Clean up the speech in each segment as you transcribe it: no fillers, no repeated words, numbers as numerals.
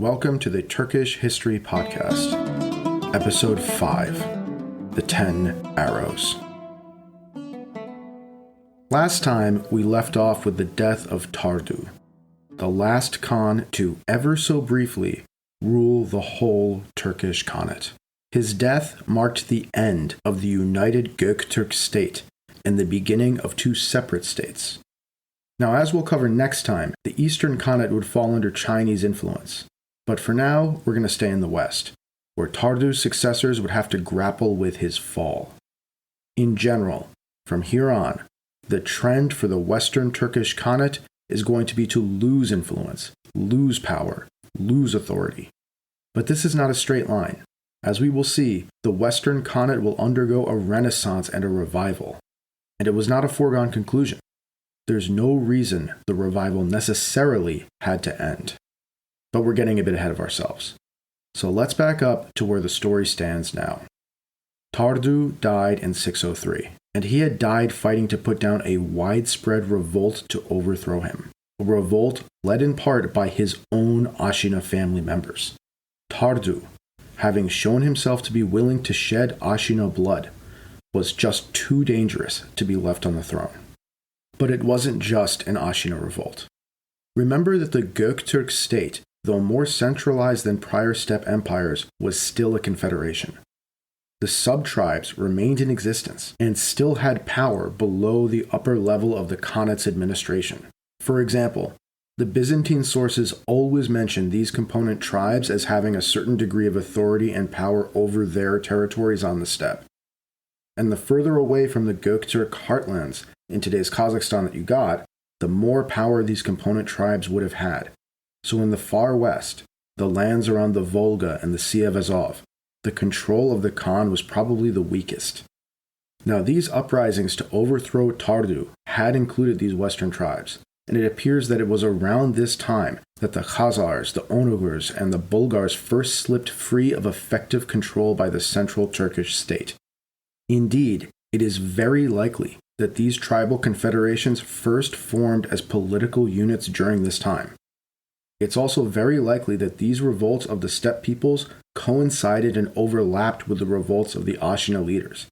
welcome to the Turkish History Podcast, Episode 5, The 10 Arrows. Last time, we left off with the death of Tardu, the last Khan to ever so briefly rule the whole Turkish Khanate. His death marked the end of the united Göktürk state and the beginning of two separate states. Now, as we'll cover next time, the Eastern Khanate would fall under Chinese influence. But for now, we're going to stay in the West, where Tardu's successors would have to grapple with his fall. In general, from here on, the trend for the Western Turkish Khanate is going to be to lose influence, lose power, lose authority. But this is not a straight line. As we will see, the Western Khanate will undergo a renaissance and a revival. And it was not a foregone conclusion. There's no reason the revival necessarily had to end. But we're getting a bit ahead of ourselves. So let's back up to where the story stands now. Tardu died in 603, and he had died fighting to put down a widespread revolt to overthrow him. A revolt led in part by his own Ashina family members. Tardu, having shown himself to be willing to shed Ashina blood, was just too dangerous to be left on the throne. But it wasn't just an Ashina revolt. Remember that the Göktürk state, though more centralized than prior steppe empires, was still a confederation. The sub-tribes remained in existence and still had power below the upper level of the Khanate's administration. For example, the Byzantine sources always mention these component tribes as having a certain degree of authority and power over their territories on the steppe. And the further away from the Göktürk heartlands in today's Kazakhstan that you got, the more power these component tribes would have had. So in the far west, the lands around the Volga and the Sea of Azov, the control of the Khan was probably the weakest. Now these uprisings to overthrow Tardu had included these western tribes, and it appears that it was around this time that the Khazars, the Onugurs, and the Bulgars first slipped free of effective control by the central Turkish state. Indeed, it is very likely that these tribal confederations first formed as political units during this time. It's also very likely that these revolts of the steppe peoples coincided and overlapped with the revolts of the Ashina leaders.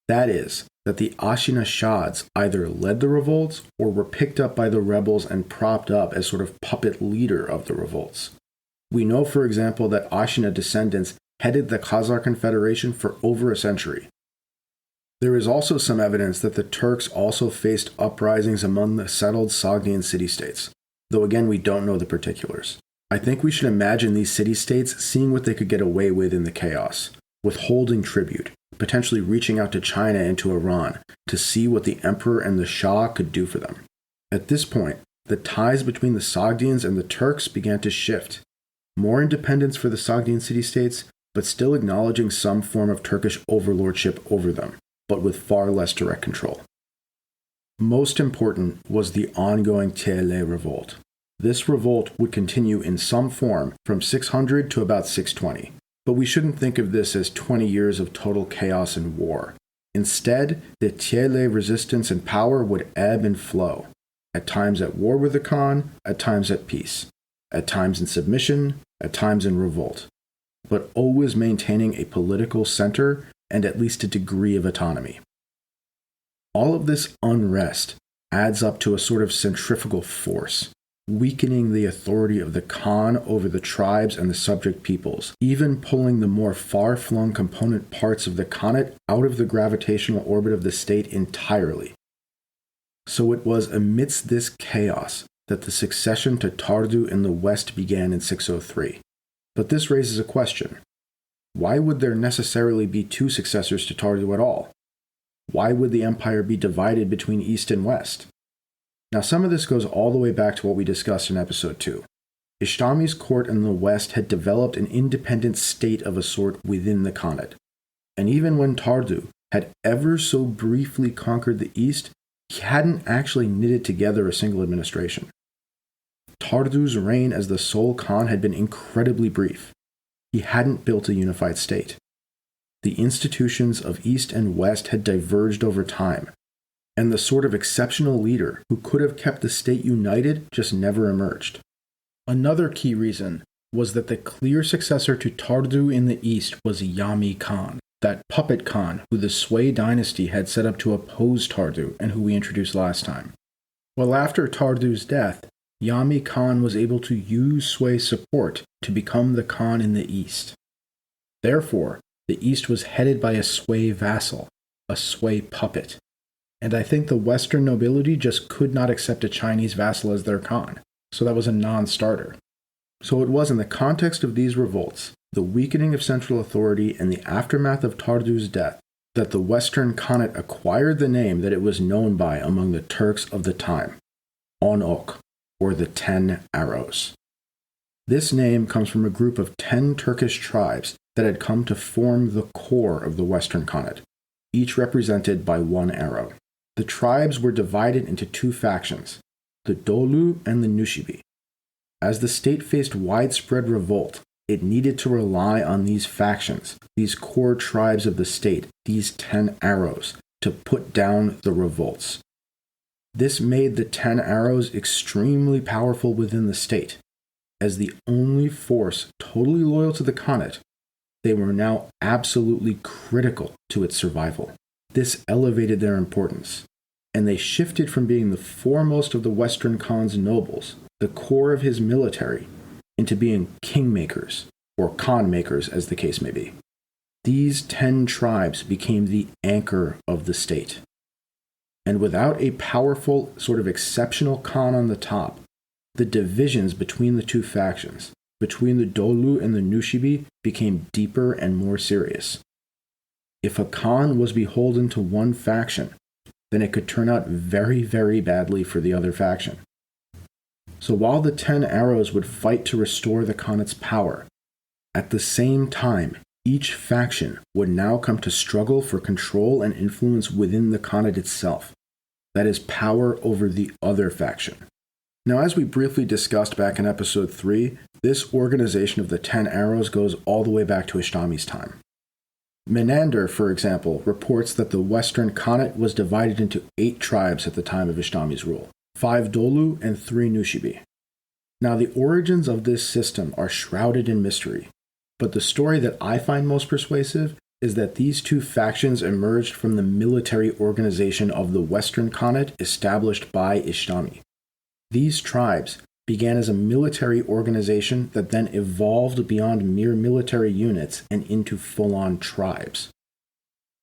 That is, that the Ashina Shads either led the revolts or were picked up by the rebels and propped up as sort of puppet leader of the revolts. We know, for example, that Ashina descendants headed the Khazar Confederation for over a century. There is also some evidence that the Turks also faced uprisings among the settled Sogdian city-states, though again we don't know the particulars. I think we should imagine these city-states seeing what they could get away with in the chaos, withholding tribute, potentially reaching out to China and to Iran to see what the emperor and the Shah could do for them. At this point, the ties between the Sogdians and the Turks began to shift. More independence for the Sogdian city-states, but still acknowledging some form of Turkish overlordship over them, but with far less direct control. Most important was the ongoing Tele revolt. This revolt would continue in some form from 600 to about 620, but we shouldn't think of this as 20 years of total chaos and war. Instead, the Tele resistance and power would ebb and flow, at times at war with the Khan, at times at peace, at times in submission, at times in revolt, but always maintaining a political center and at least a degree of autonomy. All of this unrest adds up to a sort of centrifugal force, weakening the authority of the Khan over the tribes and the subject peoples, even pulling the more far-flung component parts of the Khanate out of the gravitational orbit of the state entirely. So it was amidst this chaos that the succession to Tardu in the west began in 603. But this raises a question. Why would there necessarily be two successors to Tardu at all? Why would the empire be divided between east and west? Now, some of this goes all the way back to what we discussed in episode 2. Ishtami's court in the west had developed an independent state of a sort within the Khanate. And even when Tardu had ever so briefly conquered the east, he hadn't actually knitted together a single administration. Tardu's reign as the sole Khan had been incredibly brief. He hadn't built a unified state. The institutions of East and West had diverged over time, and the sort of exceptional leader who could have kept the state united just never emerged. Another key reason was that the clear successor to Tardu in the east was Yami Khan, that puppet Khan who the Sui dynasty had set up to oppose Tardu and who we introduced last time. Well, after Tardu's death, Yami Khan was able to use Sui support to become the Khan in the east. Therefore, the east was headed by a Sui vassal, a Sui puppet, and I think the Western nobility just could not accept a Chinese vassal as their Khan, so that was a non-starter. So it was in the context of these revolts, the weakening of central authority and the aftermath of Tardu's death, that the Western Khanate acquired the name that it was known by among the Turks of the time, On Ok, or the 10 Arrows. This name comes from a group of 10 Turkish tribes that had come to form the core of the Western Khanate, each represented by one arrow. The tribes were divided into two factions, the Dolu and the Nushibi. As the state faced widespread revolt, it needed to rely on these factions, these core tribes of the state, these 10 arrows, to put down the revolts. This made the 10 arrows extremely powerful within the state. As the only force totally loyal to the Khanate, they were now absolutely critical to its survival. This elevated their importance, and they shifted from being the foremost of the Western Khan's nobles, the core of his military, into being kingmakers, or Khan makers as the case may be. These 10 tribes became the anchor of the state. And without a powerful, sort of exceptional Khan on the top, the divisions between the two factions, between the Dolu and the Nushibi, became deeper and more serious. If a Khan was beholden to one faction, then it could turn out very, very badly for the other faction. So while the 10 arrows would fight to restore the Khanate's power, at the same time, each faction would now come to struggle for control and influence within the Khanate itself. That is, power over the other faction. Now, as we briefly discussed back in episode 3, this organization of the 10 arrows goes all the way back to Ishtami's time. Menander, for example, reports that the Western Khanate was divided into 8 tribes at the time of Ishtami's rule, 5 Dolu and 3 Nushibi. Now, the origins of this system are shrouded in mystery, but the story that I find most persuasive is that these two factions emerged from the military organization of the Western Khanate established by Ishtami. These tribes began as a military organization that then evolved beyond mere military units and into full-on tribes.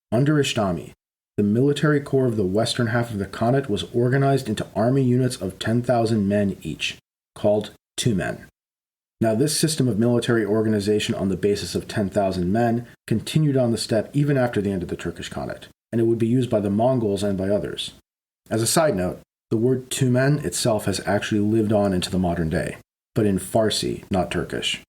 Under Ishtami, the military core of the western half of the Khanate was organized into army units of 10,000 men each, called Tumen. Now, this system of military organization on the basis of 10,000 men continued on the steppe even after the end of the Turkish Khanate, and it would be used by the Mongols and by others. As a side note, the word Tumen itself has actually lived on into the modern day, but in Farsi, not Turkish.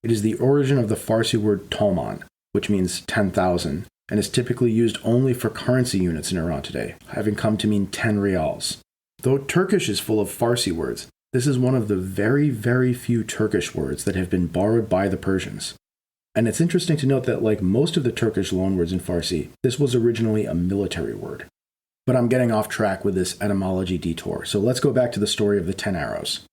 It is the origin of the Farsi word Toman, which means 10,000, and is typically used only for currency units in Iran today, having come to mean 10 rials. Though Turkish is full of Farsi words, this is one of the very, very few Turkish words that have been borrowed by the Persians. And it's interesting to note that, like most of the Turkish loanwords in Farsi, this was originally a military word. But I'm getting off track with this etymology detour, so let's go back to the story of the 10 arrows.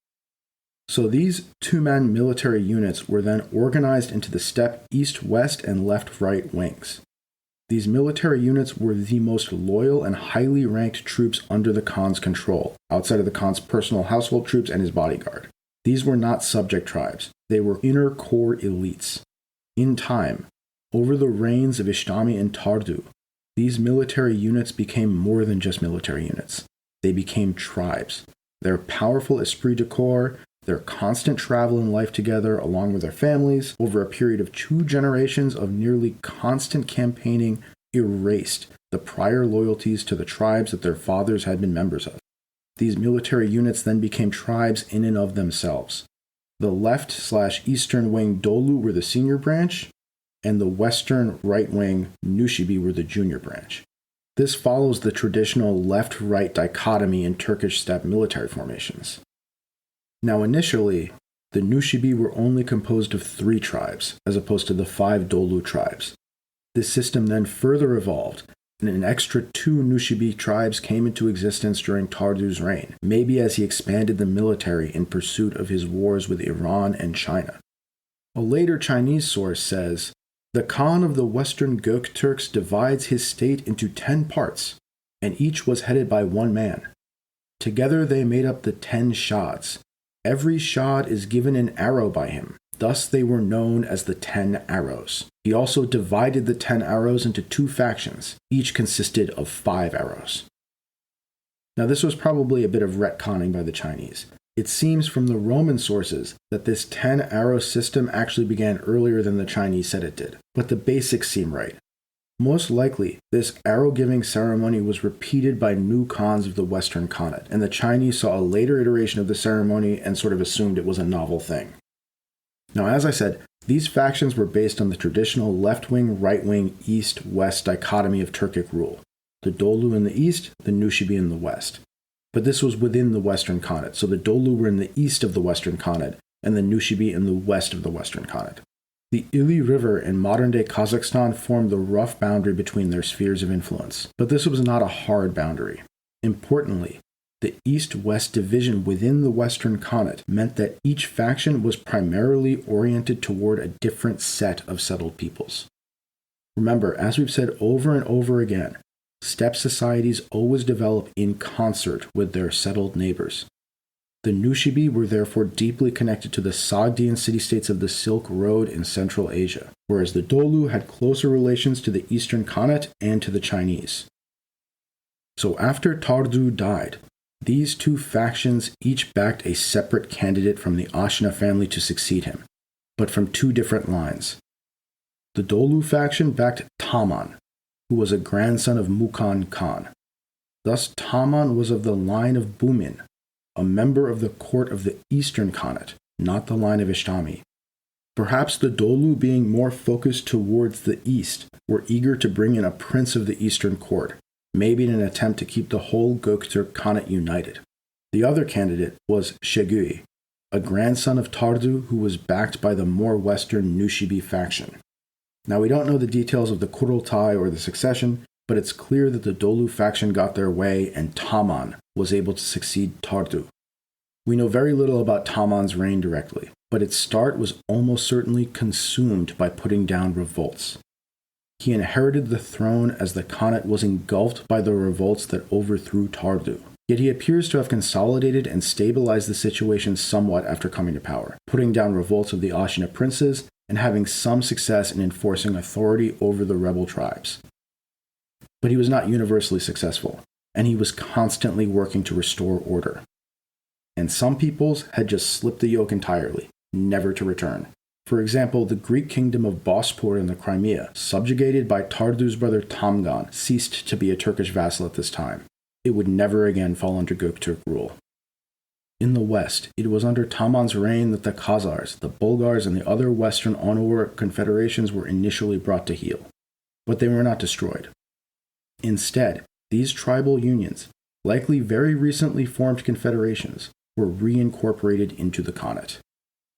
So these two-man military units were then organized into the steppe east-west and left-right wings. These military units were the most loyal and highly ranked troops under the Khan's control, outside of the Khan's personal household troops and his bodyguard. These were not subject tribes, they were inner core elites. In time, over the reigns of Ishtami and Tardu, these military units became more than just military units. They became tribes. Their powerful esprit de corps, their constant travel and life together along with their families over a period of 2 generations of nearly constant campaigning erased the prior loyalties to the tribes that their fathers had been members of. These military units then became tribes in and of themselves. The left/eastern wing Dolu were the senior branch, and the western right wing Nushibi were the junior branch. This follows the traditional left-right dichotomy in Turkish steppe military formations. Now initially, the Nushibi were only composed of 3 tribes, as opposed to the 5 Dolu tribes. This system then further evolved, and an extra 2 Nushibi tribes came into existence during Tardu's reign, maybe as he expanded the military in pursuit of his wars with Iran and China. A later Chinese source says, "The Khan of the Western Göktürks divides his state into 10 parts, and each was headed by one man. Together they made up the 10 shads. Every shad is given an arrow by him. Thus they were known as the 10 arrows. He also divided the 10 arrows into 2 factions. Each consisted of 5 arrows." Now this was probably a bit of retconning by the Chinese. It seems from the Roman sources that this 10-arrow system actually began earlier than the Chinese said it did, but the basics seem right. Most likely, this arrow-giving ceremony was repeated by new Khans of the Western Khanate, and the Chinese saw a later iteration of the ceremony and sort of assumed it was a novel thing. Now, as I said, these factions were based on the traditional left-wing, right-wing, east-west dichotomy of Turkic rule. The Dolu in the east, the Nushibi in the west. But this was within the Western Khanate, so the Dolu were in the east of the Western Khanate, and the Nushibi in the west of the Western Khanate. The Ili River in modern-day Kazakhstan formed the rough boundary between their spheres of influence, but this was not a hard boundary. Importantly, the east-west division within the Western Khanate meant that each faction was primarily oriented toward a different set of settled peoples. Remember, as we've said over and over again, steppe societies always develop in concert with their settled neighbors. The Nushibi were therefore deeply connected to the Sogdian city-states of the Silk Road in Central Asia, whereas the Dolu had closer relations to the Eastern Khanate and to the Chinese. So after Tardu died, these 2 factions each backed a separate candidate from the Ashina family to succeed him, but from 2 different lines. The Dolu faction backed Taman, who was a grandson of Mukan Khan. Thus Taman was of the line of Bumin, a member of the court of the Eastern Khanate, not the line of Ishtami. Perhaps the Dolu, being more focused towards the east, were eager to bring in a prince of the Eastern court, maybe in an attempt to keep the whole Göktürk Khanate united. The other candidate was Shegui, a grandson of Tardu who was backed by the more western Nushibi faction. Now we don't know the details of the Kurultai or the succession, but it's clear that the Dolu faction got their way and Taman was able to succeed Tardu. We know very little about Taman's reign directly, but its start was almost certainly consumed by putting down revolts. He inherited the throne as the Khanate was engulfed by the revolts that overthrew Tardu. Yet he appears to have consolidated and stabilized the situation somewhat after coming to power, putting down revolts of the Ashina princes and having some success in enforcing authority over the rebel tribes. But he was not universally successful, and he was constantly working to restore order. And some peoples had just slipped the yoke entirely, never to return. For example, the Greek kingdom of Bospor in the Crimea, subjugated by Tardu's brother Tamgan, ceased to be a Turkish vassal at this time. It would never again fall under Göktürk rule. In the west, it was under Taman's reign that the Khazars, the Bulgars, and the other western Onur confederations were initially brought to heel. But they were not destroyed. Instead, these tribal unions, likely very recently formed confederations, were reincorporated into the Khanate.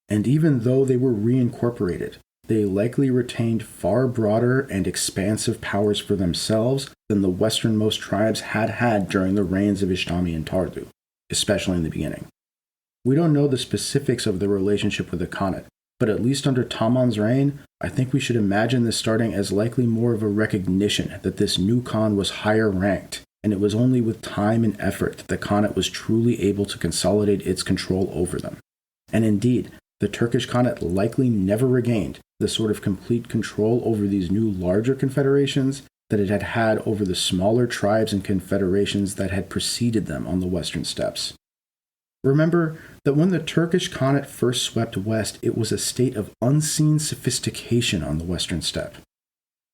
And even though they were reincorporated, they likely retained far broader and expansive powers for themselves than the westernmost tribes had had during the reigns of Ishtami and Tardu, especially in the beginning. We don't know the specifics of their relationship with the Khanate, but at least under Taman's reign, I think we should imagine this starting as likely more of a recognition that this new Khan was higher ranked, and it was only with time and effort that the Khanate was truly able to consolidate its control over them. And indeed, the Turkish Khanate likely never regained the sort of complete control over these new larger confederations that it had had over the smaller tribes and confederations that had preceded them on the western steppes. Remember that when the Turkish Khanate first swept west, it was a state of unseen sophistication on the western steppe.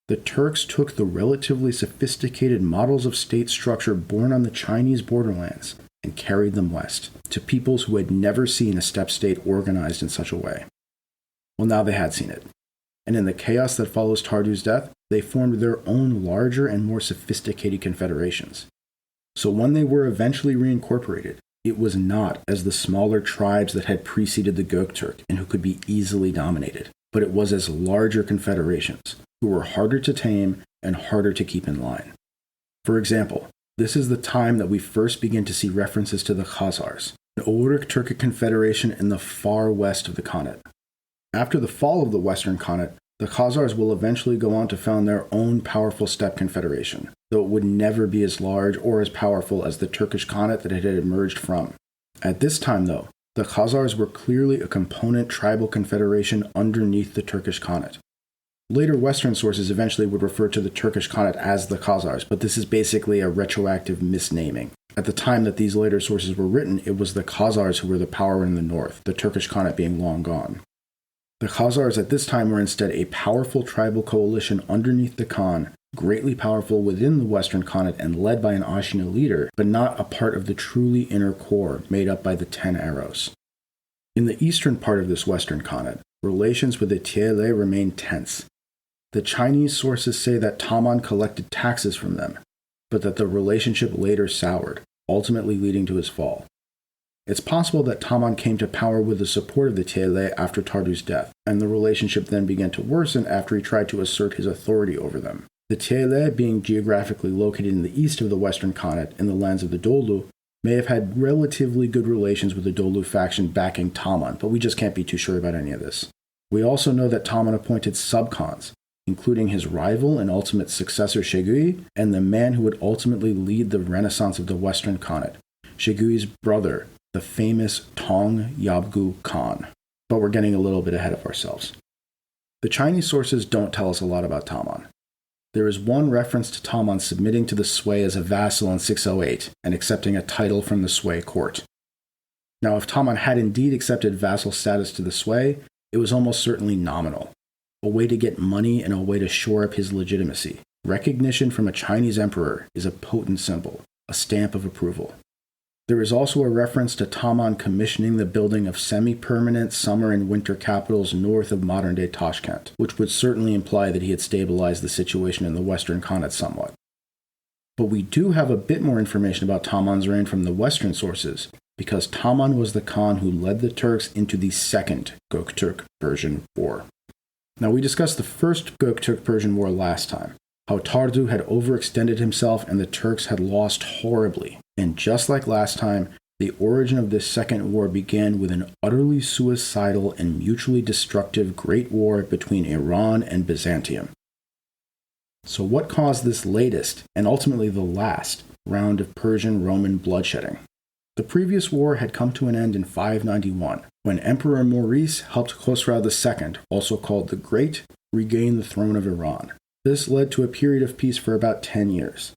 The Turks took the relatively sophisticated models of state structure born on the Chinese borderlands and carried them west, to peoples who had never seen a steppe state organized in such a way. Well, now they had seen it. And in the chaos that follows Tardu's death, they formed their own larger and more sophisticated confederations. So when they were eventually reincorporated, it was not as the smaller tribes that had preceded the Göktürk and who could be easily dominated, but it was as larger confederations, who were harder to tame and harder to keep in line. For example, this is the time that we first begin to see references to the Khazars, an Oghuruk Turkic confederation in the far west of the Khanate. After the fall of the Western Khanate, the Khazars will eventually go on to found their own powerful steppe confederation, though it would never be as large or as powerful as the Turkish Khanate that it had emerged from. At this time, though, the Khazars were clearly a component tribal confederation underneath the Turkish Khanate. Later Western sources eventually would refer to the Turkish Khanate as the Khazars, but this is basically a retroactive misnaming. At the time that these later sources were written, it was the Khazars who were the power in the north, the Turkish Khanate being long gone. The Khazars at this time were instead a powerful tribal coalition underneath the Khan, greatly powerful within the Western Khanate and led by an Ashina leader, but not a part of the truly inner core made up by the 10 arrows. In the eastern part of this Western Khanate, relations with the Tiele remained tense. The Chinese sources say that Taman collected taxes from them, but that the relationship later soured, ultimately leading to his fall. It's possible that Taman came to power with the support of the Tiele after Tardu's death, and the relationship then began to worsen after he tried to assert his authority over them. The Tiele, being geographically located in the east of the Western Khanate in the lands of the Dolu, may have had relatively good relations with the Dolu faction backing Taman, but we just can't be too sure about any of this. We also know that Taman appointed sub-khans, including his rival and ultimate successor Shegui, and the man who would ultimately lead the renaissance of the Western Khanate, Shegui's brother, the famous Tong Yabgu Khan. But we're getting a little bit ahead of ourselves. The Chinese sources don't tell us a lot about Taman. There is one reference to Taman submitting to the Sui as a vassal in 608 and accepting a title from the Sui court. Now, if Taman had indeed accepted vassal status to the Sui, it was almost certainly nominal, a way to get money and a way to shore up his legitimacy. Recognition from a Chinese emperor is a potent symbol, a stamp of approval. There is also a reference to Taman commissioning the building of semi-permanent summer and winter capitals north of modern-day Tashkent, which would certainly imply that he had stabilized the situation in the Western Khanate somewhat. But we do have a bit more information about Taman's reign from the Western sources, because Taman was the Khan who led the Turks into the second Göktürk-Persian War. Now, we discussed the first Göktürk-Persian War last time, how Tardu had overextended himself and the Turks had lost horribly. And just like last time, the origin of this second war began with an utterly suicidal and mutually destructive great war between Iran and Byzantium. So what caused this latest, and ultimately the last, round of Persian-Roman bloodshedding? The previous war had come to an end in 591, when Emperor Maurice helped Khosrau II, also called the Great, regain the throne of Iran. This led to a period of peace for about 10 years.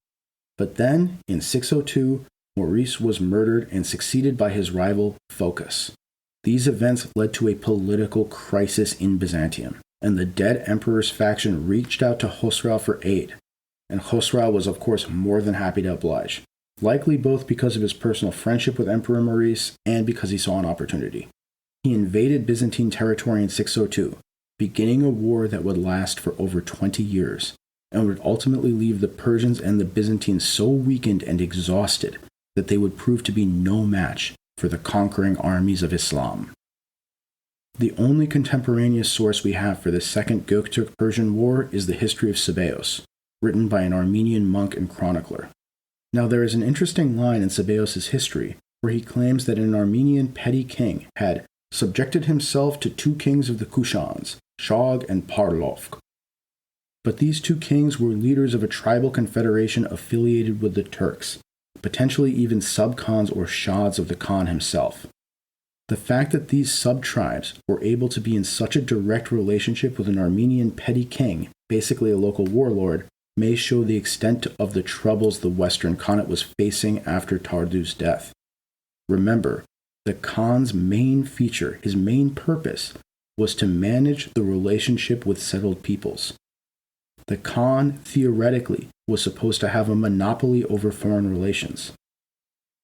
But then, in 602, Maurice was murdered and succeeded by his rival, Phocas. These events led to a political crisis in Byzantium, and the dead emperor's faction reached out to Khosrau for aid. And Khosrau was, of course, more than happy to oblige, likely both because of his personal friendship with Emperor Maurice and because he saw an opportunity. He invaded Byzantine territory in 602, beginning a war that would last for over 20 years, and would ultimately leave the Persians and the Byzantines so weakened and exhausted that they would prove to be no match for the conquering armies of Islam. The only contemporaneous source we have for the Second Göktürk-Persian War is the history of Cebeos, written by an Armenian monk and chronicler. Now, there is an interesting line in Cebeos' history where he claims that an Armenian petty king had subjected himself to two kings of the Kushans, Shag and Parlovk. But these two kings were leaders of a tribal confederation affiliated with the Turks, potentially even sub-khans or shads of the Khan himself. The fact that these sub-tribes were able to be in such a direct relationship with an Armenian petty king, basically a local warlord, may show the extent of the troubles the Western Khanate was facing after Tardu's death. Remember, the Khan's main feature, his main purpose, was to manage the relationship with settled peoples. The Khan, theoretically, was supposed to have a monopoly over foreign relations.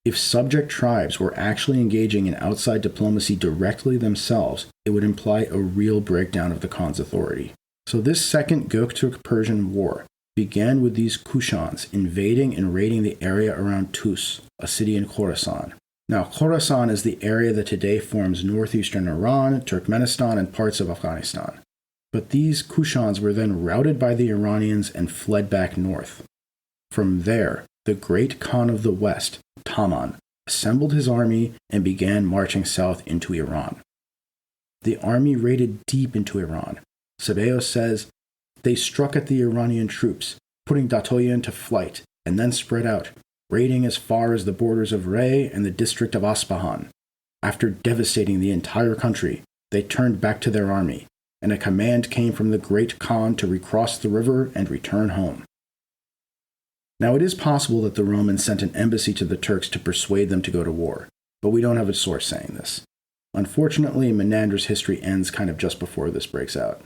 If subject tribes were actually engaging in outside diplomacy directly themselves, it would imply a real breakdown of the Khan's authority. So this second Göktürk-Persian War began with these Kushans invading and raiding the area around Tus, a city in Khorasan. Now, Khorasan is the area that today forms northeastern Iran, Turkmenistan, and parts of Afghanistan. But these Kushans were then routed by the Iranians and fled back north. From there, the great Khan of the West, Taman, assembled his army and began marching south into Iran. The army raided deep into Iran. Sebeos says, they struck at the Iranian troops, putting Datoyan to flight, and then spread out, raiding as far as the borders of Rey and the district of Aspahan. After devastating the entire country, they turned back to their army, and a command came from the Great Khan to recross the river and return home. Now it is possible that the Romans sent an embassy to the Turks to persuade them to go to war, but we don't have a source saying this. Unfortunately, Menander's history ends kind of just before this breaks out.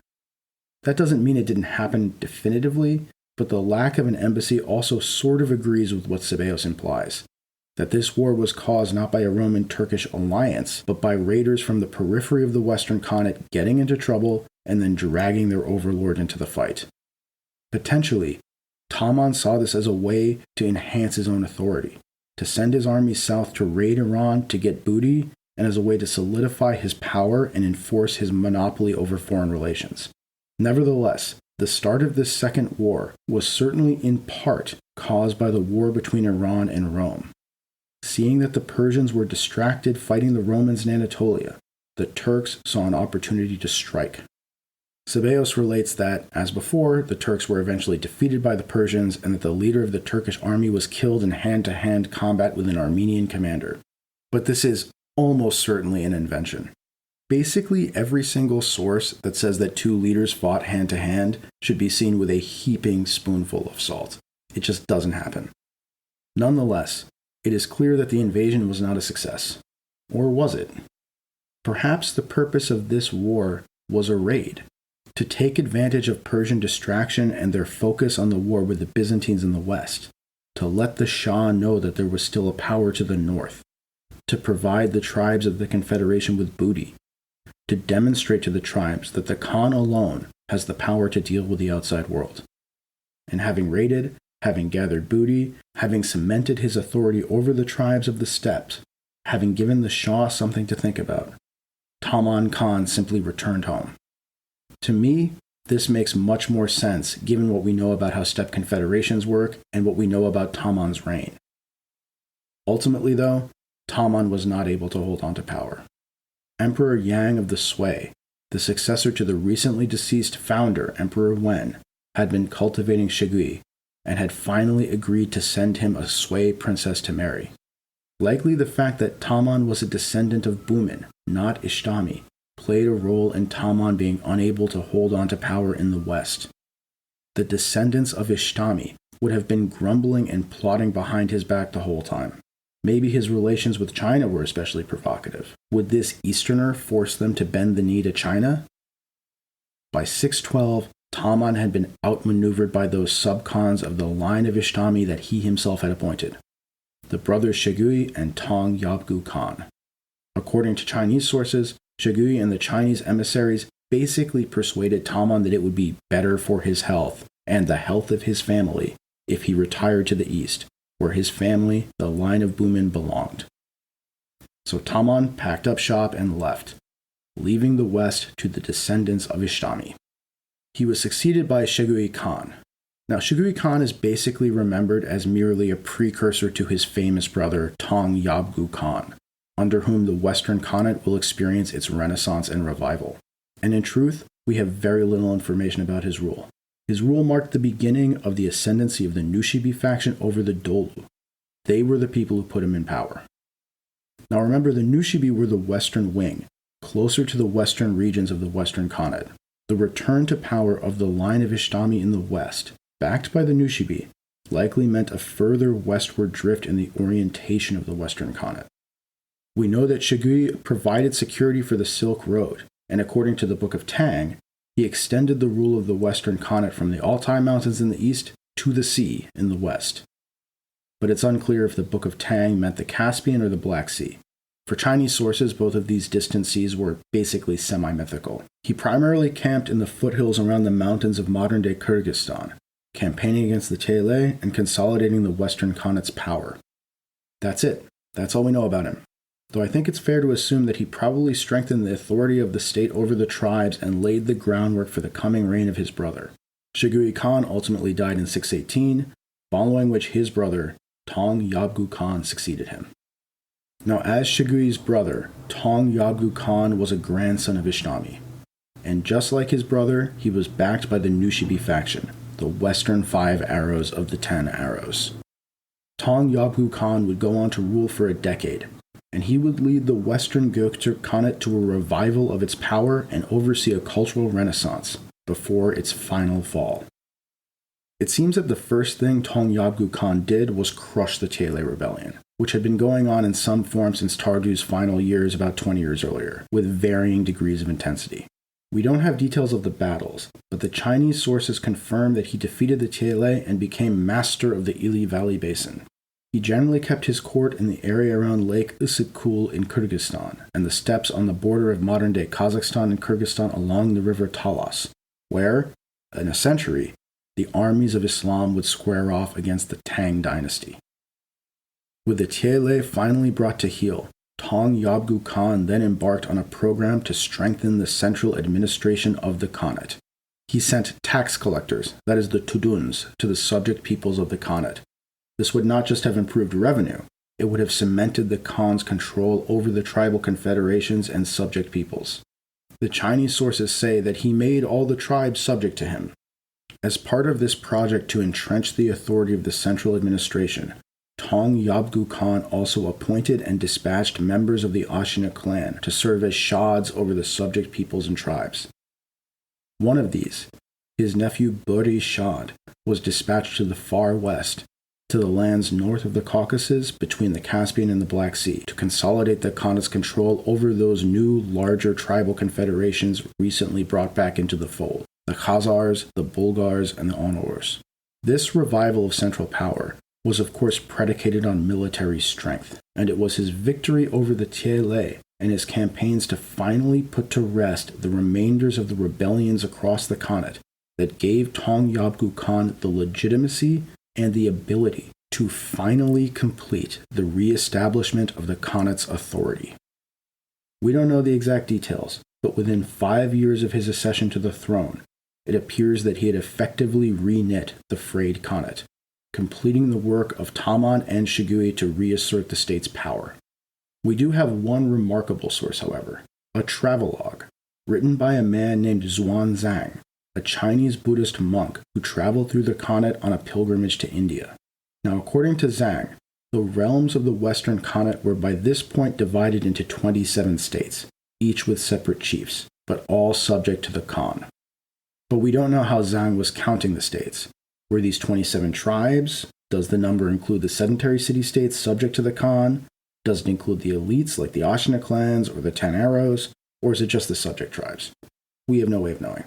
That doesn't mean it didn't happen definitively, but the lack of an embassy also sort of agrees with what Sebeos implies, that this war was caused not by a Roman-Turkish alliance, but by raiders from the periphery of the Western Khanate getting into trouble and then dragging their overlord into the fight. Potentially, Tahman saw this as a way to enhance his own authority, to send his army south to raid Iran to get booty, and as a way to solidify his power and enforce his monopoly over foreign relations. Nevertheless, the start of this second war was certainly in part caused by the war between Iran and Rome. Seeing that the Persians were distracted fighting the Romans in Anatolia, the Turks saw an opportunity to strike. Sebeos relates that, as before, the Turks were eventually defeated by the Persians and that the leader of the Turkish army was killed in hand-to-hand combat with an Armenian commander. But this is almost certainly an invention. Basically, every single source that says that two leaders fought hand-to-hand should be seen with a heaping spoonful of salt. It just doesn't happen. Nonetheless, it is clear that the invasion was not a success. Or was it? Perhaps the purpose of this war was a raid, to take advantage of Persian distraction and their focus on the war with the Byzantines in the west, to let the Shah know that there was still a power to the north, to provide the tribes of the Confederation with booty, to demonstrate to the tribes that the Khan alone has the power to deal with the outside world. And having raided, having gathered booty, having cemented his authority over the tribes of the steppes, having given the Shah something to think about, Tahman Khan simply returned home. To me, this makes much more sense given what we know about how steppe confederations work and what we know about Tahman's reign. Ultimately, though, Tahman was not able to hold on to power. Emperor Yang of the Sui, the successor to the recently deceased founder, Emperor Wen, had been cultivating Shigui and had finally agreed to send him a Sui princess to marry. Likely the fact that Tahman was a descendant of Bumin, not Ishtami, played a role in Tahman being unable to hold on to power in the west. The descendants of Ishtami would have been grumbling and plotting behind his back the whole time. Maybe his relations with China were especially provocative. Would this Easterner force them to bend the knee to China? By 612, Tahman had been outmaneuvered by those sub-khans of the line of Ishtami that he himself had appointed, the brothers Shigui and Tong Yabgu Khan. According to Chinese sources, Shigui and the Chinese emissaries basically persuaded Tahman that it would be better for his health and the health of his family if he retired to the east, where his family, the line of Bumin, belonged. So Tahman packed up shop and left, leaving the west to the descendants of Ishtami. He was succeeded by Shigui Khan. Now, Shigui Khan is basically remembered as merely a precursor to his famous brother, Tong Yabgu Khan, under whom the Western Khanate will experience its renaissance and revival. And in truth, we have very little information about his rule. His rule marked the beginning of the ascendancy of the Nushibi faction over the Dolu. They were the people who put him in power. Now remember, the Nushibi were the western wing, closer to the western regions of the Western Khanate. The return to power of the line of Ishtami in the west, backed by the Nushibi, likely meant a further westward drift in the orientation of the Western Khanate. We know that Shigui provided security for the Silk Road, and according to the Book of Tang, he extended the rule of the Western Khanate from the Altai Mountains in the east to the sea in the west. But it's unclear if the Book of Tang meant the Caspian or the Black Sea. For Chinese sources, both of these distant seas were basically semi-mythical. He primarily camped in the foothills around the mountains of modern-day Kyrgyzstan, campaigning against the Tele and consolidating the Western Khanate's power. That's it. That's all we know about him. Though I think it's fair to assume that he probably strengthened the authority of the state over the tribes and laid the groundwork for the coming reign of his brother. Shigui Khan ultimately died in 618, following which his brother, Tong Yabgu Khan, succeeded him. Now, as Shigui's brother, Tong Yabgu Khan was a grandson of Ishtami. And just like his brother, he was backed by the Nushibi faction, the Western 5 arrows of the 10 arrows. Tong Yabgu Khan would go on to rule for a decade, and he would lead the Western Göktürk Khanate to a revival of its power and oversee a cultural renaissance before its final fall. It seems that the first thing Tong Yabgu Khan did was crush the Tiele rebellion, which had been going on in some form since Tardu's final years about 20 years earlier, with varying degrees of intensity. We don't have details of the battles, but the Chinese sources confirm that he defeated the Tiele and became master of the Ili Valley Basin. He generally kept his court in the area around Lake Issyk-Kul in Kyrgyzstan and the steppes on the border of modern-day Kazakhstan and Kyrgyzstan along the river Talas, where, in a century, the armies of Islam would square off against the Tang dynasty. With the Tiele finally brought to heel, Tong Yabgu Khan then embarked on a program to strengthen the central administration of the Khanate. He sent tax collectors, that is the Tuduns, to the subject peoples of the Khanate. This would not just have improved revenue, it would have cemented the Khan's control over the tribal confederations and subject peoples. The Chinese sources say that he made all the tribes subject to him. As part of this project to entrench the authority of the central administration, Tong Yabgu Khan also appointed and dispatched members of the Ashina clan to serve as shads over the subject peoples and tribes. One of these, his nephew Buri Shad, was dispatched to the far west, to the lands north of the Caucasus between the Caspian and the Black Sea, to consolidate the Khanate's control over those new, larger tribal confederations recently brought back into the fold, the Khazars, the Bulgars, and the Onurs. This revival of central power was of course predicated on military strength, and it was his victory over the Tiele and his campaigns to finally put to rest the remainders of the rebellions across the Khanate that gave Tong Yabgu Khan the legitimacy and the ability to finally complete the re-establishment of the Khanate's authority. We don't know the exact details, but within 5 years of his accession to the throne, it appears that he had effectively reknit the frayed Khanate, completing the work of Taman and Shigui to reassert the state's power. We do have one remarkable source, however, a travelogue, written by a man named Xuan Zhang, a Chinese Buddhist monk who traveled through the Khanate on a pilgrimage to India. Now, according to Zhang, the realms of the Western Khanate were by this point divided into 27 states, each with separate chiefs, but all subject to the Khan. But we don't know how Zhang was counting the states. Were these 27 tribes? Does the number include the sedentary city-states subject to the Khan? Does it include the elites like the Ashina clans or the 10 arrows? Or is it just the subject tribes? We have no way of knowing.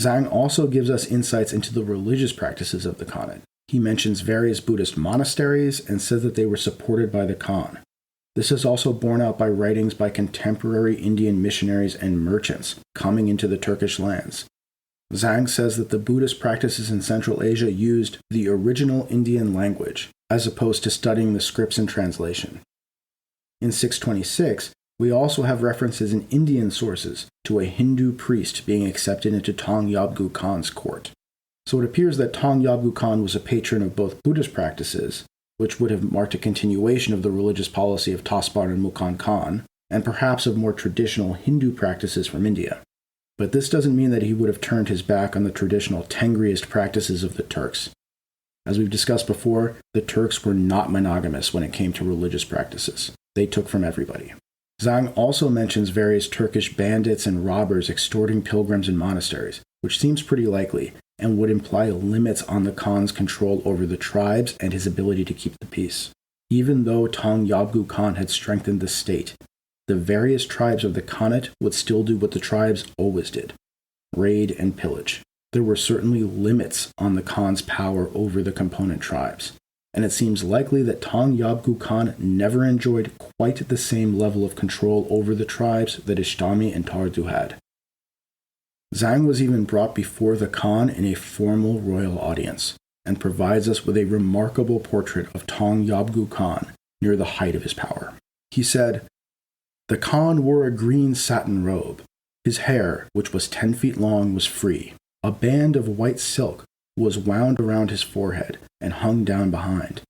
Zhang also gives us insights into the religious practices of the Khanate. He mentions various Buddhist monasteries and says that they were supported by the Khan. This is also borne out by writings by contemporary Indian missionaries and merchants coming into the Turkish lands. Zhang says that the Buddhist practices in Central Asia used the original Indian language, as opposed to studying the scripts and translation. In 626, we also have references in Indian sources to a Hindu priest being accepted into Tong Yabgu Khan's court. So it appears that Tong Yabgu Khan was a patron of both Buddhist practices, which would have marked a continuation of the religious policy of Taspar and Mukan Khan, and perhaps of more traditional Hindu practices from India. But this doesn't mean that he would have turned his back on the traditional Tengriist practices of the Turks. As we've discussed before, the Turks were not monogamous when it came to religious practices. They took from everybody. Zhang also mentions various Turkish bandits and robbers extorting pilgrims in monasteries, which seems pretty likely, and would imply limits on the Khan's control over the tribes and his ability to keep the peace. Even though Tong Yabgu Khan had strengthened the state, the various tribes of the Khanate would still do what the tribes always did: raid and pillage. There were certainly limits on the Khan's power over the component tribes, and it seems likely that Tong Yabgu Khan never enjoyed quite the same level of control over the tribes that Ishtami and Tardu had. Zhang was even brought before the Khan in a formal royal audience, and provides us with a remarkable portrait of Tong Yabgu Khan near the height of his power. He said, "The Khan wore a green satin robe. His hair, which was 10 feet long, was free. A band of white silk was wound around his forehead and hung down behind.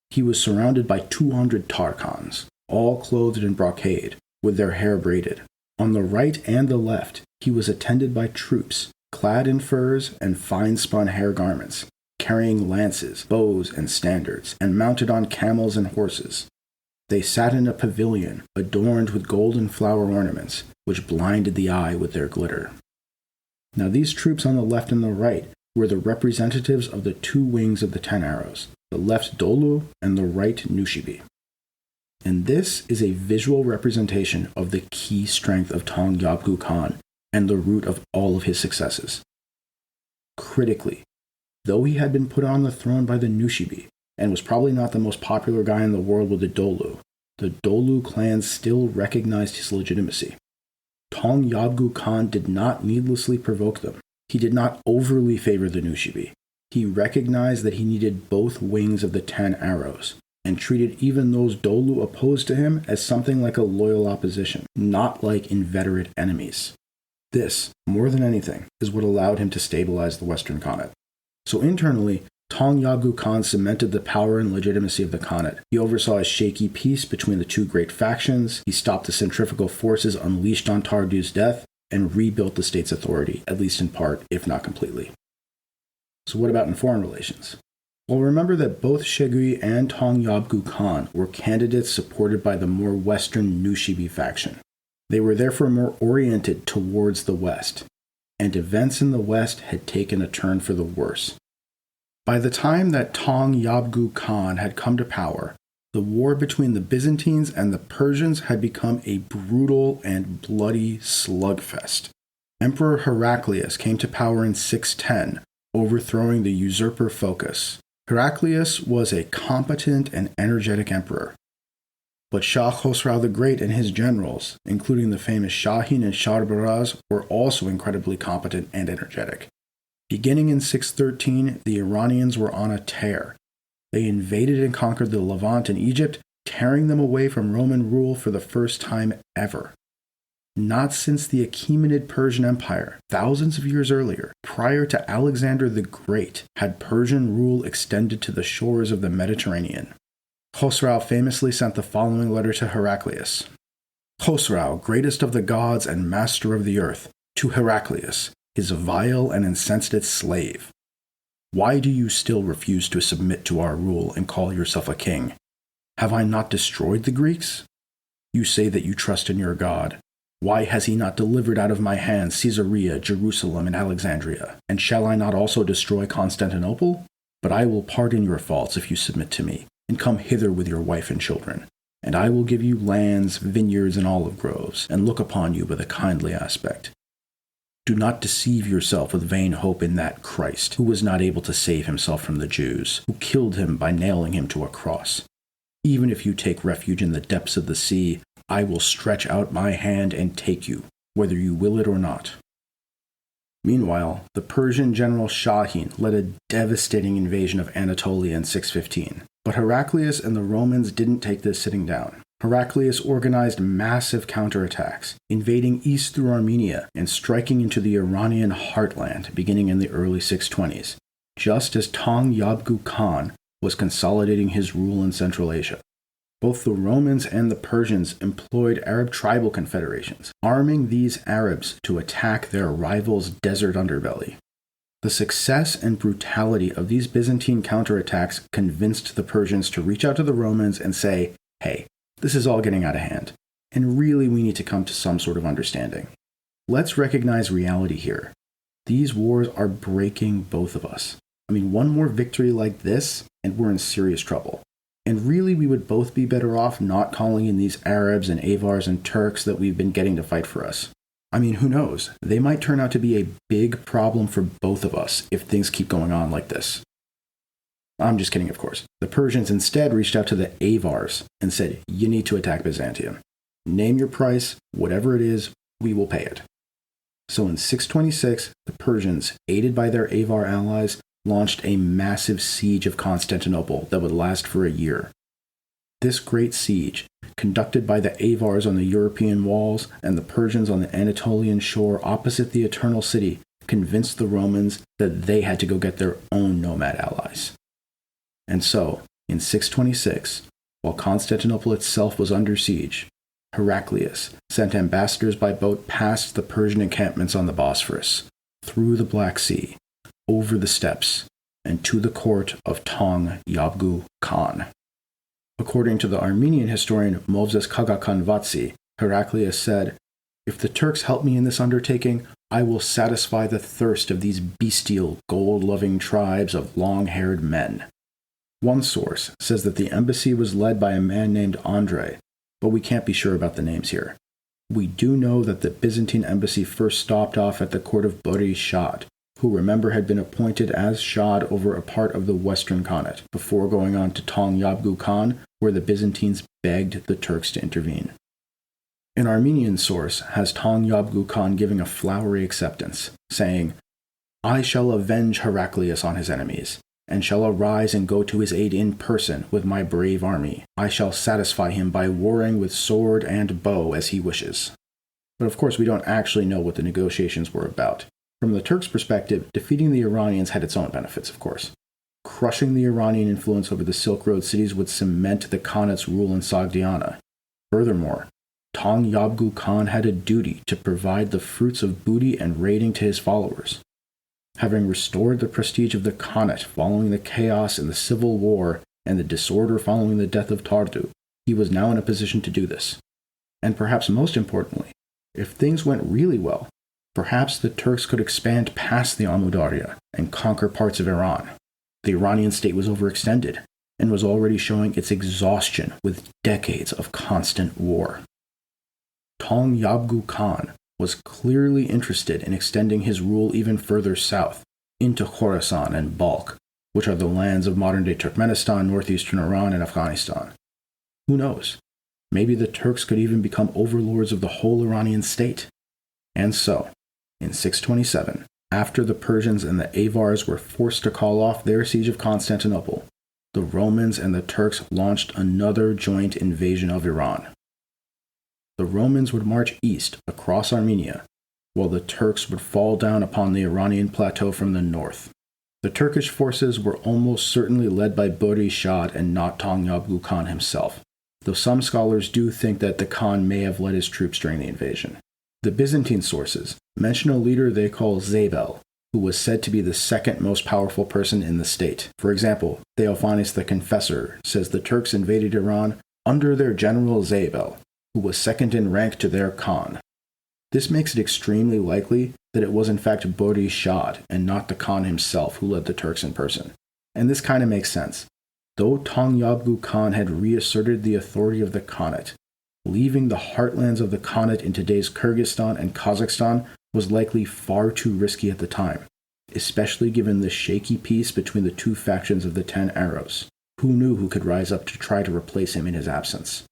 He was surrounded by 200 Tarkans. all clothed in brocade, with their hair braided. On the right and the left, he was attended by troops, clad in furs and fine-spun hair garments, carrying lances, bows, and standards, and mounted on camels and horses. They sat in a pavilion adorned with golden flower ornaments, which blinded the eye with their glitter. Now these troops on the left and the right were the representatives of the two wings of the 10 arrows, the left Dolu and the right Nushibi. And this is a visual representation of the key strength of Tong Yabgu Khan and the root of all of his successes. Critically, though he had been put on the throne by the Nushibi, and was probably not the most popular guy in the world with the Dolu clan still recognized his legitimacy. Tong Yabgu Khan did not needlessly provoke them. He did not overly favor the Nushibi. He recognized that he needed both wings of the 10 arrows, and treated even those Dolu opposed to him as something like a loyal opposition, not like inveterate enemies. This, more than anything, is what allowed him to stabilize the Western Khanate. So internally, Tong Yabgu Khan cemented the power and legitimacy of the Khanate. He oversaw a shaky peace between the two great factions, he stopped the centrifugal forces unleashed on Tardu's death, and rebuilt the state's authority, at least in part, if not completely. So what about in foreign relations? Well, remember that both Shegui and Tong Yabgu Khan were candidates supported by the more western Nushibi faction. They were therefore more oriented towards the west, and events in the west had taken a turn for the worse. By the time that Tong Yabgu Khan had come to power, the war between the Byzantines and the Persians had become a brutal and bloody slugfest. Emperor Heraclius came to power in 610, overthrowing the usurper Phocas. Heraclius was a competent and energetic emperor. But Shah Khosrau the Great and his generals, including the famous Shahin and Sharbaraz, were also incredibly competent and energetic. Beginning in 613, the Iranians were on a tear. They invaded and conquered the Levant and Egypt, tearing them away from Roman rule for the first time ever. Not since the Achaemenid Persian Empire, thousands of years earlier, prior to Alexander the Great, had Persian rule extended to the shores of the Mediterranean. Khosrau famously sent the following letter to Heraclius. Khosrau, greatest of the gods and master of the earth, to Heraclius, his vile and insensate slave. Why do you still refuse to submit to our rule and call yourself a king? Have I not destroyed the Greeks? You say that you trust in your God. Why has he not delivered out of my hands Caesarea, Jerusalem, and Alexandria? And shall I not also destroy Constantinople? But I will pardon your faults if you submit to me, and come hither with your wife and children. And I will give you lands, vineyards, and olive groves, and look upon you with a kindly aspect. Do not deceive yourself with vain hope in that Christ, who was not able to save himself from the Jews, who killed him by nailing him to a cross. Even if you take refuge in the depths of the sea, I will stretch out my hand and take you, whether you will it or not. Meanwhile, the Persian general Shahin led a devastating invasion of Anatolia in 615. But Heraclius and the Romans didn't take this sitting down. Heraclius organized massive counterattacks, invading east through Armenia and striking into the Iranian heartland beginning in the early 620s, just as Tong Yabgu Khan was consolidating his rule in Central Asia. Both the Romans and the Persians employed Arab tribal confederations, arming these Arabs to attack their rivals' desert underbelly. The success and brutality of these Byzantine counterattacks convinced the Persians to reach out to the Romans and say, hey, this is all getting out of hand, and really we need to come to some sort of understanding. Let's recognize reality here. These wars are breaking both of us. One more victory like this, and we're in serious trouble. And really we would both be better off not calling in these Arabs and Avars and Turks that we've been getting to fight for us. Who knows? They might turn out to be a big problem for both of us if things keep going on like this. I'm just kidding, of course. The Persians instead reached out to the Avars and said, you need to attack Byzantium. Name your price, whatever it is, we will pay it. So in 626, the Persians, aided by their Avar allies, launched a massive siege of Constantinople that would last for a year. This great siege, conducted by the Avars on the European walls and the Persians on the Anatolian shore opposite the Eternal City, convinced the Romans that they had to go get their own nomad allies. And so, in 626, while Constantinople itself was under siege, Heraclius sent ambassadors by boat past the Persian encampments on the Bosphorus, through the Black Sea, over the steppes, and to the court of Tong Yabgu Khan. According to the Armenian historian Movses Khanate, Heraclius said, "If the Turks help me in this undertaking, I will satisfy the thirst of these bestial, gold-loving tribes of long-haired men." One source says that the embassy was led by a man named Andrei, but we can't be sure about the names here. We do know that the Byzantine embassy first stopped off at the court of Boris Shah, who remember had been appointed as Shah over a part of the Western Khanate, before going on to Tong Yabgu Khan, where the Byzantines begged the Turks to intervene. An Armenian source has Tong Yabgu Khan giving a flowery acceptance, saying, "I shall avenge Heraclius on his enemies, and shall arise and go to his aid in person with my brave army. I shall satisfy him by warring with sword and bow as he wishes." But of course we don't actually know what the negotiations were about. From the Turks' perspective, defeating the Iranians had its own benefits, of course. Crushing the Iranian influence over the Silk Road cities would cement the Khanate's rule in Sogdiana. Furthermore, Tong Yabgu Khan had a duty to provide the fruits of booty and raiding to his followers. Having restored the prestige of the Khanate following the chaos in the civil war and the disorder following the death of Tardu, he was now in a position to do this. And perhaps most importantly, if things went really well, perhaps the Turks could expand past the Amudarya and conquer parts of Iran. The Iranian state was overextended and was already showing its exhaustion with decades of constant war. Tong Yabgu Khan was clearly interested in extending his rule even further south, into Khorasan and Balkh, which are the lands of modern-day Turkmenistan, northeastern Iran, and Afghanistan. Who knows? Maybe the Turks could even become overlords of the whole Iranian state. And so, in 627, after the Persians and the Avars were forced to call off their siege of Constantinople, the Romans and the Turks launched another joint invasion of Iran. The Romans would march east across Armenia, while the Turks would fall down upon the Iranian plateau from the north. The Turkish forces were almost certainly led by Boris Shah and not Tong Yabgu Khan himself, though some scholars do think that the Khan may have led his troops during the invasion. The Byzantine sources mention a leader they call Zabel, who was said to be the second most powerful person in the state. For example, Theophanes the Confessor says the Turks invaded Iran under their general Zabel, who was second in rank to their Khan. This makes it extremely likely that it was in fact Boris Shah and not the Khan himself who led the Turks in person. And this kind of makes sense. Though Tong Yabgu Khan had reasserted the authority of the Khanate, leaving the heartlands of the Khanate in today's Kyrgyzstan and Kazakhstan was likely far too risky at the time, especially given the shaky peace between the two factions of the 10 Arrows. Who knew who could rise up to try to replace him in his absence?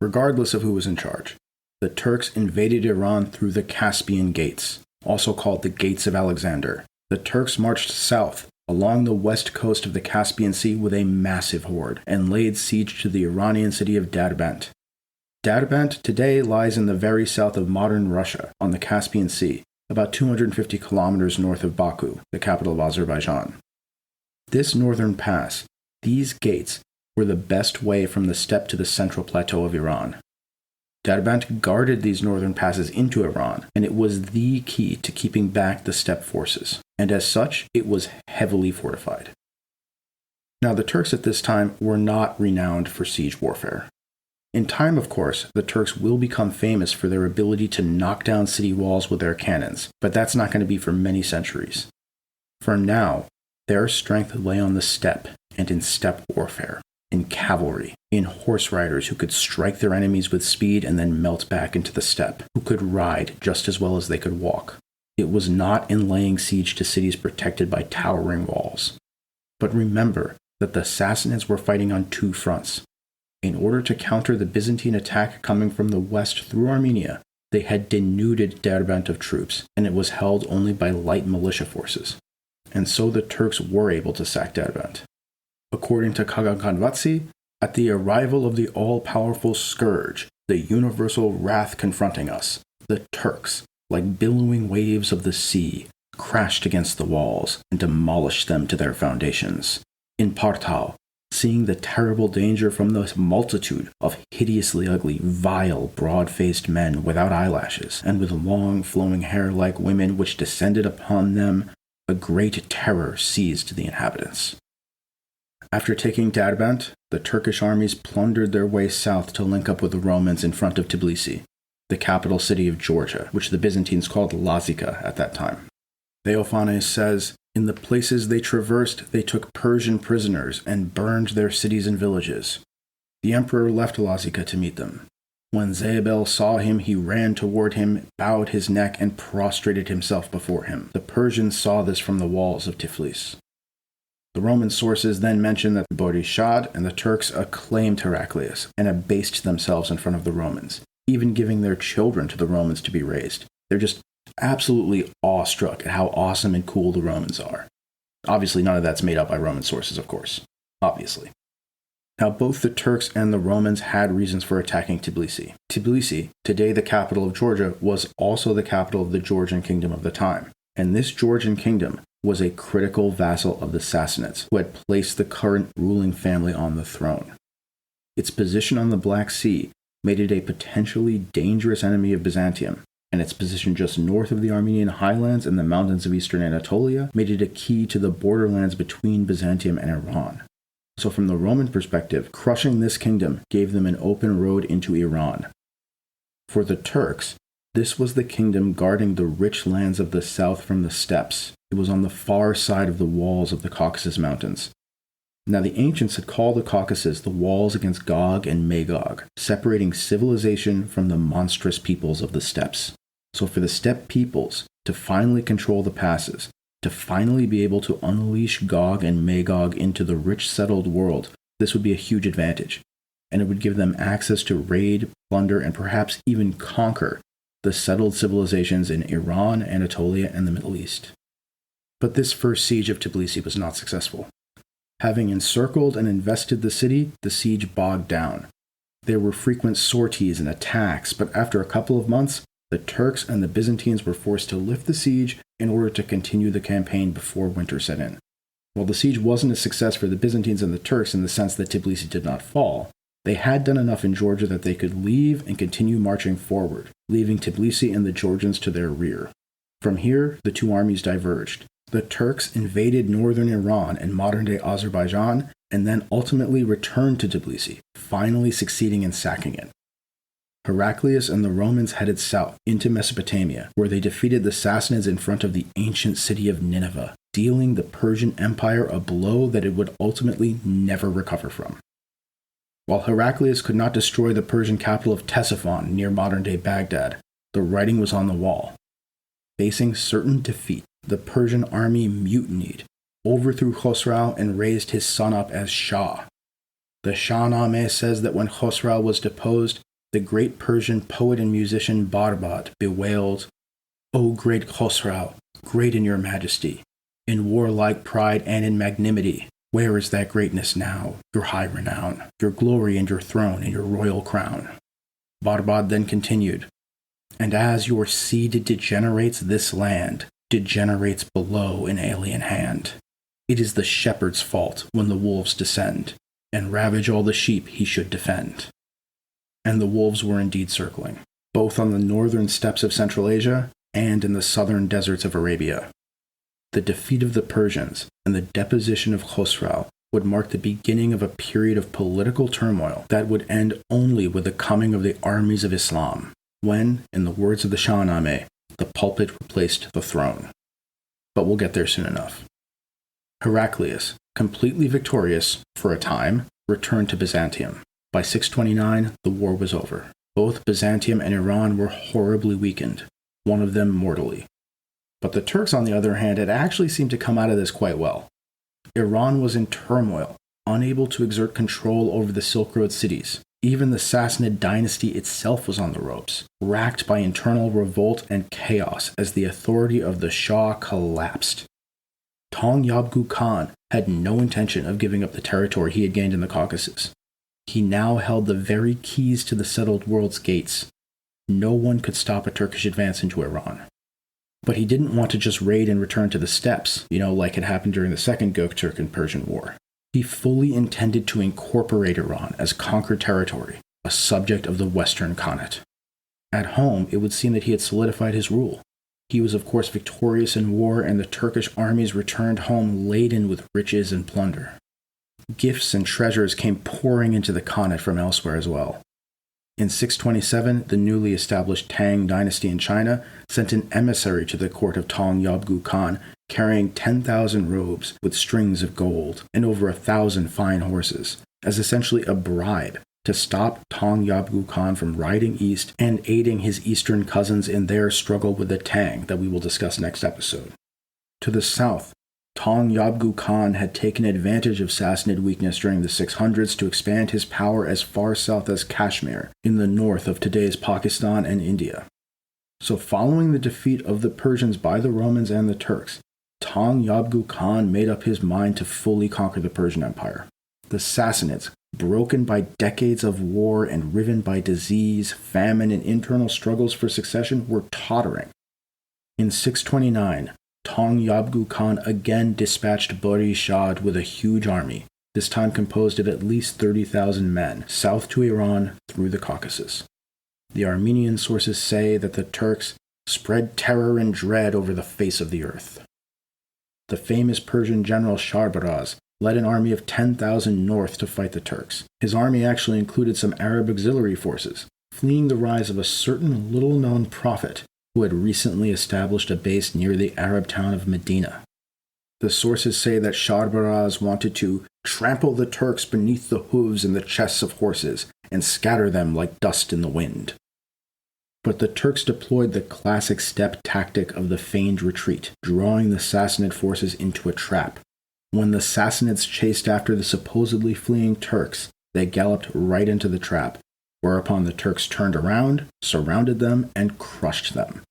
Regardless of who was in charge, the Turks invaded Iran through the Caspian Gates, also called the Gates of Alexander. The Turks marched south along the west coast of the Caspian Sea with a massive horde and laid siege to the Iranian city of Derbent. Derbent today lies in the very south of modern Russia on the Caspian Sea, about 250 kilometers north of Baku, the capital of Azerbaijan. This northern pass, these gates, were the best way from the steppe to the central plateau of Iran. Derbent guarded these northern passes into Iran, and it was the key to keeping back the steppe forces, and as such, it was heavily fortified. Now, the Turks at this time were not renowned for siege warfare. In time, of course, the Turks will become famous for their ability to knock down city walls with their cannons, but that's not going to be for many centuries. For now, their strength lay on the steppe and in steppe warfare, in cavalry, in horse riders who could strike their enemies with speed and then melt back into the steppe, who could ride just as well as they could walk. It was not in laying siege to cities protected by towering walls. But remember that the Sassanids were fighting on two fronts. In order to counter the Byzantine attack coming from the west through Armenia, they had denuded Derbent of troops, and it was held only by light militia forces. And so the Turks were able to sack Derbent. According to Khanate, at the arrival of the all-powerful scourge, the universal wrath confronting us, the Turks, like billowing waves of the sea, crashed against the walls and demolished them to their foundations. In Partau, seeing the terrible danger from the multitude of hideously ugly, vile, broad-faced men without eyelashes, and with long, flowing hair like women which descended upon them, a great terror seized the inhabitants. After taking Derbent, the Turkish armies plundered their way south to link up with the Romans in front of Tbilisi, the capital city of Georgia, which the Byzantines called Lazica at that time. Theophanes says, "In the places they traversed, they took Persian prisoners and burned their cities and villages. The emperor left Lazica to meet them. When Zeebel saw him, he ran toward him, bowed his neck, and prostrated himself before him. The Persians saw this from the walls of Tiflis." The Roman sources then mention that the Borishad and the Turks acclaimed Heraclius and abased themselves in front of the Romans, even giving their children to the Romans to be raised. They're just absolutely awestruck at how awesome and cool the Romans are. Obviously, none of that's made up by Roman sources, of course. Obviously. Now, both the Turks and the Romans had reasons for attacking Tbilisi. Tbilisi, today the capital of Georgia, was also the capital of the Georgian kingdom of the time. And this Georgian kingdom was a critical vassal of the Sassanids, who had placed the current ruling family on the throne. Its position on the Black Sea made it a potentially dangerous enemy of Byzantium, and its position just north of the Armenian highlands and the mountains of eastern Anatolia made it a key to the borderlands between Byzantium and Iran. So from the Roman perspective, crushing this kingdom gave them an open road into Iran. For the Turks, this was the kingdom guarding the rich lands of the south from the steppes. It was on the far side of the walls of the Caucasus Mountains. Now the ancients had called the Caucasus the walls against Gog and Magog, separating civilization from the monstrous peoples of the steppes. So for the steppe peoples to finally control the passes, to finally be able to unleash Gog and Magog into the rich settled world, this would be a huge advantage, and it would give them access to raid, plunder, and perhaps even conquer the settled civilizations in Iran, Anatolia, and the Middle East. But this first siege of Tbilisi was not successful. Having encircled and invested the city, the siege bogged down. There were frequent sorties and attacks, but after a couple of months, the Turks and the Byzantines were forced to lift the siege in order to continue the campaign before winter set in. While the siege wasn't a success for the Byzantines and the Turks in the sense that Tbilisi did not fall, they had done enough in Georgia that they could leave and continue marching forward, leaving Tbilisi and the Georgians to their rear. From here, the two armies diverged. The Turks invaded northern Iran and modern-day Azerbaijan, and then ultimately returned to Tbilisi, finally succeeding in sacking it. Heraclius and the Romans headed south into Mesopotamia, where they defeated the Sassanids in front of the ancient city of Nineveh, dealing the Persian Empire a blow that it would ultimately never recover from. While Heraclius could not destroy the Persian capital of Ctesiphon near modern-day Baghdad, the writing was on the wall. Facing certain defeat, the Persian army mutinied, overthrew Khosrau, and raised his son up as Shah. The Shahnameh says that when Khosrau was deposed, the great Persian poet and musician Barbad bewailed, "O great Khosrau, great in your majesty, in warlike pride and in magnanimity, where is that greatness now, your high renown, your glory and your throne and your royal crown?" Barbad then continued, "And as your seed degenerates this land, degenerates below an alien hand, it is the shepherd's fault when the wolves descend, and ravage all the sheep he should defend." And the wolves were indeed circling, both on the northern steppes of Central Asia and in the southern deserts of Arabia. The defeat of the Persians and the deposition of Khosrau would mark the beginning of a period of political turmoil that would end only with the coming of the armies of Islam, when, in the words of the Shahnameh, the pulpit replaced the throne. But we'll get there soon enough. Heraclius, completely victorious for a time, returned to Byzantium. By 629, the war was over. Both Byzantium and Iran were horribly weakened, one of them mortally. But the Turks, on the other hand, had actually seemed to come out of this quite well. Iran was in turmoil, unable to exert control over the Silk Road cities. Even the Sassanid Dynasty itself was on the ropes, racked by internal revolt and chaos as the authority of the Shah collapsed. Tong Yabgu Khan had no intention of giving up the territory he had gained in the Caucasus. He now held the very keys to the settled world's gates. No one could stop a Turkish advance into Iran. But he didn't want to just raid and return to the steppes, like had happened during the Second Göktürk and Persian War. He fully intended to incorporate Iran as conquered territory, a subject of the Western Khanate. At home, it would seem that he had solidified his rule. He was, of course, victorious in war, and the Turkish armies returned home laden with riches and plunder. Gifts and treasures came pouring into the Khanate from elsewhere as well. In 627, the newly established Tang Dynasty in China sent an emissary to the court of Tong Yabgu Khan, carrying 10,000 robes with strings of gold and over 1,000 fine horses, as essentially a bribe to stop Tong Yabgu Khan from riding east and aiding his eastern cousins in their struggle with the Tang that we will discuss next episode. To the south, Tong Yabgu Khan had taken advantage of Sassanid weakness during the 600s to expand his power as far south as Kashmir, in the north of today's Pakistan and India. So following the defeat of the Persians by the Romans and the Turks, Tong Yabgu Khan made up his mind to fully conquer the Persian Empire. The Sassanids, broken by decades of war and riven by disease, famine, and internal struggles for succession, were tottering. In 629, Tong Yabgu Khan again dispatched Bari Shad with a huge army, this time composed of at least 30,000 men, south to Iran through the Caucasus. The Armenian sources say that the Turks spread terror and dread over the face of the earth. The famous Persian general Sharbaraz led an army of 10,000 north to fight the Turks. His army actually included some Arab auxiliary forces, fleeing the rise of a certain little-known prophet who had recently established a base near the Arab town of Medina. The sources say that Sharbaraz wanted to trample the Turks beneath the hooves and the chests of horses and scatter them like dust in the wind. But the Turks deployed the classic steppe tactic of the feigned retreat, drawing the Sassanid forces into a trap. When the Sassanids chased after the supposedly fleeing Turks, they galloped right into the trap, whereupon the Turks turned around, surrounded them, and crushed them.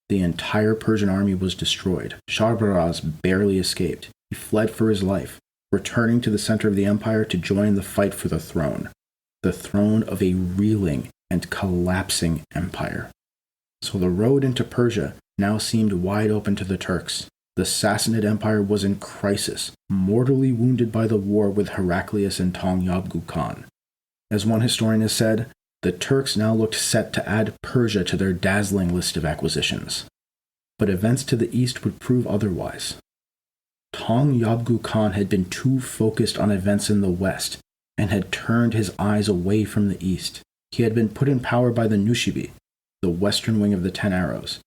The entire Persian army was destroyed. Sharbaraz barely escaped. He fled for his life, returning to the center of the empire to join the fight for the throne of a reeling and collapsing empire. So the road into Persia now seemed wide open to the Turks. The Sassanid Empire was in crisis, mortally wounded by the war with Heraclius and Tong Yabgu Khan. As one historian has said, the Turks now looked set to add Persia to their dazzling list of acquisitions. But events to the east would prove otherwise. Tong Yabgu Khan had been too focused on events in the west and had turned his eyes away from the east. He had been put in power by the Nushibi, the western wing of the 10 Arrows,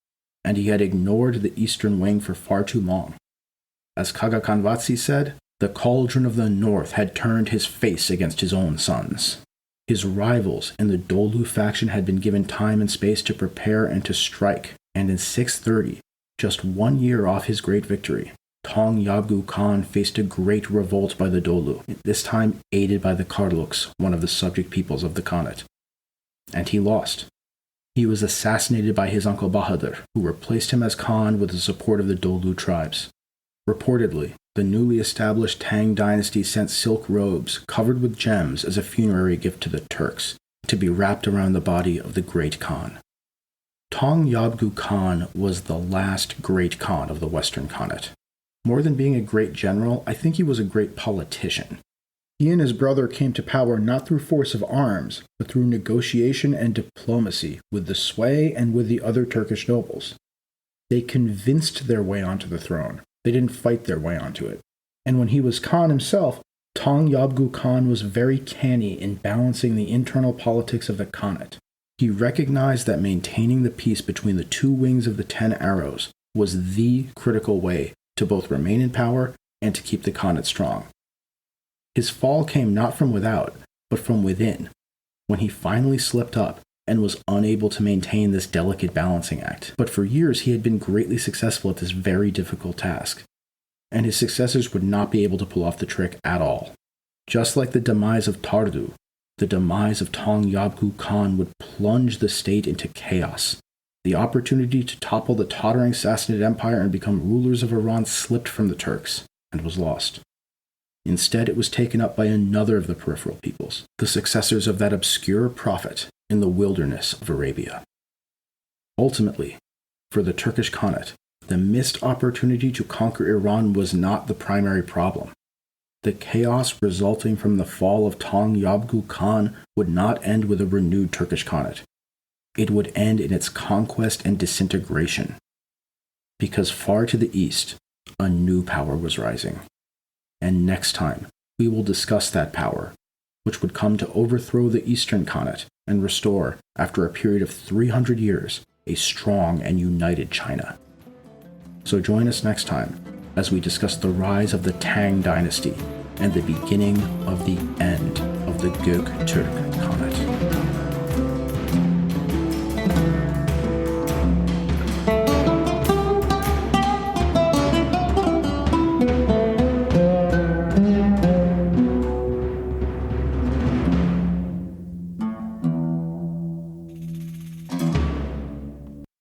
and he had ignored the eastern wing for far too long. As Kaga Kanvatsi said, the cauldron of the north had turned his face against his own sons. His rivals in the Dolu faction had been given time and space to prepare and to strike, and in 630, just 1 year off his great victory, Tong Yabgu Khan faced a great revolt by the Dolu, this time aided by the Karluks, one of the subject peoples of the Khanate. And he lost. He was assassinated by his uncle Bahadur, who replaced him as Khan with the support of the Dolu tribes. Reportedly, the newly established Tang Dynasty sent silk robes covered with gems as a funerary gift to the Turks, to be wrapped around the body of the great Khan. Tong Yabgu Khan was the last great Khan of the Western Khanate. More than being a great general, I think he was a great politician. He and his brother came to power not through force of arms, but through negotiation and diplomacy with the sway and with the other Turkish nobles. They convinced their way onto the throne. They didn't fight their way onto it. And when he was Khan himself, Tong Yabgu Khan was very canny in balancing the internal politics of the Khanate. He recognized that maintaining the peace between the two wings of the 10 Arrows was the critical way to both remain in power and to keep the Khanate strong. His fall came not from without, but from within, when he finally slipped up and was unable to maintain this delicate balancing act. But for years he had been greatly successful at this very difficult task, and his successors would not be able to pull off the trick at all. Just like the demise of Tardu, the demise of Tong Yabgu Khan would plunge the state into chaos. The opportunity to topple the tottering Sassanid Empire and become rulers of Iran slipped from the Turks and was lost. Instead, it was taken up by another of the peripheral peoples, the successors of that obscure prophet in the wilderness of Arabia. Ultimately, for the Turkish Khanate, the missed opportunity to conquer Iran was not the primary problem. the chaos resulting from the fall of Tang Yabgu Khan would not end with a renewed Turkish Khanate. It would end in its conquest and disintegration. Because far to the east, a new power was rising. And next time, we will discuss that power, which would come to overthrow the Eastern Khanate and restore, after a period of 300 years, a strong and united China. So join us next time as we discuss the rise of the Tang Dynasty and the beginning of the end of the Göktürk Khanate.